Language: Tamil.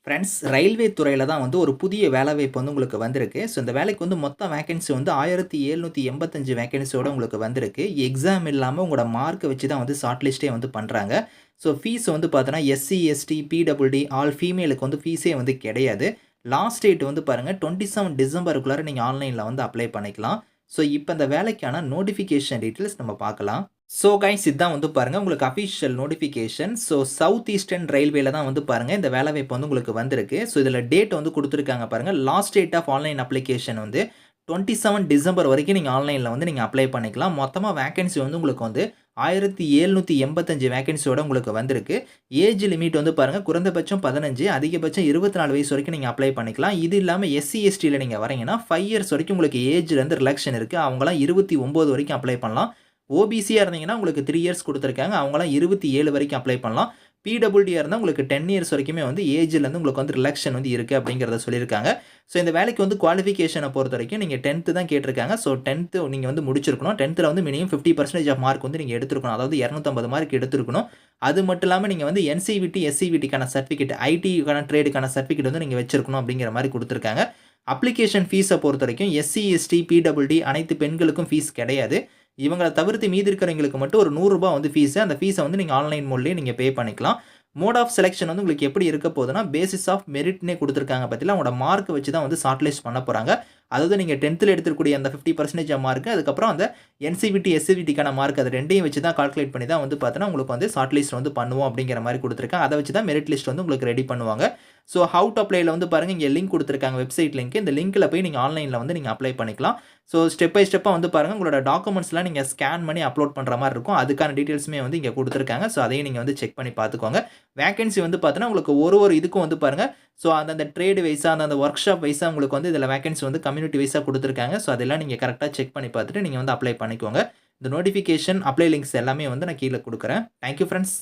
ஃப்ரெண்ட்ஸ் ரயில்வே துறையில தான் வந்து ஒரு புதிய வேலைவாய்ப்பு வந்து உங்களுக்கு வந்திருக்கு. ஸோ இந்த வேலைக்கு வந்து மொத்த வேக்கன்சி வந்து 1785 வேக்கன்சியோட உங்களுக்கு வந்திருக்கு. எக்ஸாம் இல்லாம உங்களோட மார்க்க வச்சு தான் வந்து ஷார்ட் லிஸ்ட்டே வந்து பண்றாங்க. ஸோ ஃபீஸ் வந்து பார்த்தோன்னா எஸ்சி, எஸ்டி, பிடபிள்யூடி ஆல் ஃபீமேலுக்கு வந்து ஃபீஸே வந்து கிடையாது. லாஸ்ட் டேட் வந்து பாருங்க 27 டிசம்பருக்குள்ளார நீங்க ஆன்லைன்ல வந்து அப்ளை பண்ணிக்கலாம். ஸோ இப்ப இந்த வேலைக்கான நோட்டிஃபிகேஷன் டீட்டெயில்ஸ் நம்ம பார்க்கலாம். ஸோ கைஸ் இதான் வந்து பாருங்க உங்களுக்கு official notification. So south eastern ரயில்வேல தான் வந்து பாருங்க இந்த வேலைவாய்ப்பு வந்து உங்களுக்கு வந்திருக்கு. ஸோ இதில டேட் வந்து குடுத்துருக்காங்க பாருங்க. Last date of online application வந்து 27 டிசம்பர் வரைக்கும் நீங்க ஆன்லைன்ல வந்து நீங்க அப்ளை பண்ணிக்கலாம். மொத்தமா வேக்கன்சி வந்து உங்களுக்கு வந்து 1785 வேக்கன்சியோட உங்களுக்கு வந்திருக்கு. ஏஜ் லிமிட் வந்து பாருங்க குறைந்தபட்சம் 15 அதிகபட்சம் 24 வயசு வரைக்கும் நீங்க அப்ளை பண்ணிக்கலாம். இது இல்லாம எஸ்சி, எஸ்டில நீங்க வரீங்கன்னா 5 இயர்ஸ் வரைக்கும் உங்களுக்கு ஏஜ்ல இருந்து ரிலக்ஷன் இருக்கு. அவங்கலாம் 29 வரைக்கும் அப்ளை பண்ணலாம். ஓபிசியா இருந்தீங்கன்னா உங்களுக்கு 3 இயர்ஸ் குடுத்துருக்காங்க. அவங்கலாம் 27 வரைக்கும் அப்ளை பண்ணலாம். பிடபிள்யூடியா இருந்தா உங்களுக்கு 10 இயர்ஸ் வரைக்குமே வந்து ஏஜ்ல இருந்து உங்களுக்கு வந்து ரிலக்ஷன் வந்து இருக்கு அப்படிங்கிறத சொல்லியிருக்காங்க. ஸோ இந்த வேலைக்கு வந்து குவாலிஃபிகேஷன பொறுத்தவரைக்கும் நீங்க 10த் தான் கேட்டிருக்காங்க. ஸோ 10த் நீங்க வந்து முடிச்சிருக்கணும். 10த்ல வந்து மினிமம் 50% ஆஃப் மார்க் வந்து நீங்க எடுத்திருக்கணும். அதாவது 250 மார்க் எடுத்திருக்கணும். அது மட்டும் இல்லாம நீங்க வந்து என்சிவிடி, எஸ்சிவிடிக்கான சர்டிஃபிகேட், ஐடிக்கான ட்ரேடுக்கான சர்டிஃபிகேட் வந்து நீங்க வச்சிருக்கணும் அப்படிங்கிற மாரி குடுத்துருக்காங்க. அப்ளிகேஷன் ஃபீஸ பொறுத்தவரைக்கும் எஸ்சி, எஸ்டி, பிடபிள்யூடி அனைத்து பெண்களுக்கும் ஃபீஸ் கிடையாது. இவங்கள தவிர்த்து மீதி இருக்கிறவங்களுக்கு மட்டும் ஒரு ரூ. 100 வந்து ஃபீஸ். அந்த ஃபீஸ வந்து நீங்க ஆன்லைன் மோட்லயே நீங்க பே பண்ணிக்கலாம். மோட் ஆஃப் செலக்ஷன் வந்து உங்களுக்கு எப்படி இருக்க போகுதுன்னா, பேசிஸ் ஆஃப் மெரிட்னே குடுத்துருக்காங்க பார்த்தீங்களா, உங்களோட மார்க் வச்சு தான் வந்து ஷார்ட் லிஸ்ட் பண்ண போறாங்க. அதாவது நீங்க 10த்ல எடுத்திருக்கக்கூடிய அந்த 50% மார்க், அதுக்கப்புறம் அந்த என்சிவிடி, எஸ்சிவிடிக்கான மார்க் அது 2யும் வச்சு தான் கால்குலேட் பண்ணி தான் வந்து பார்த்தீங்கன்னா, உங்களுக்கு வந்து ஷார்ட் லிஸ்ட் வந்து பண்ணுவோம் அப்படிங்கிற மாரி குடுத்துருக்காங்க. அத வச்சு தான் மெரிட் லிஸ்ட் வந்து உங்களுக்கு ரெடி பண்ணுவாங்க. ஸோ ஹவ் டூ அப்ளைல வந்து பாருங்க, இங்க லிங்க் குடுத்துருக்காங்க வெப்சைட் லிங்க். இந்த லிங்க்ல போய் நீங்க ஆன்லைன்ல வந்து நீங்க அப்ளை பண்ணிக்கலாம். ஸோ ஸ்டெப் பை ஸ்டெப்பா வந்து பாருங்க, உங்களோட டாக்குமெண்ட்ஸ்லாம் நீங்க ஸ்கேன் பண்ணி அப்லோட் பண்ற மாரி இருக்கும். அதுக்கான டீட்டெயில்ஸுமே வந்து இங்க குடுத்துருக்காங்க. ஸோ அதையும் நீங்க வந்து செக் பண்ணி பார்த்துக்கோங்க. வேக்கன்சி வந்து பார்த்தீங்கன்னா, உங்களுக்கு ஒரு இதுக்கும் வந்து பாருங்க, ஸோ அந்தந்த ட்ரேட் வைஸா, அந்தந்த ஒர்க் ஷாப் வைஸா உங்களுக்கு வந்து இதில வேக்கன்சி வந்து கம்யூனிட்டி வைஸா குடுத்துருக்காங்க. ஸோ அதெல்லாம் நீங்க கரெக்ட்டா செக் பண்ணி பார்த்துட்டு நீங்க வந்து அப்ளை பண்ணிக்கோங்க. இந்த நோட்டிஃபிகேஷன், அப்ளை லிங்க்ஸ் எல்லாமே வந்து நான் கீழ குடுக்குறேன். Thank you friends.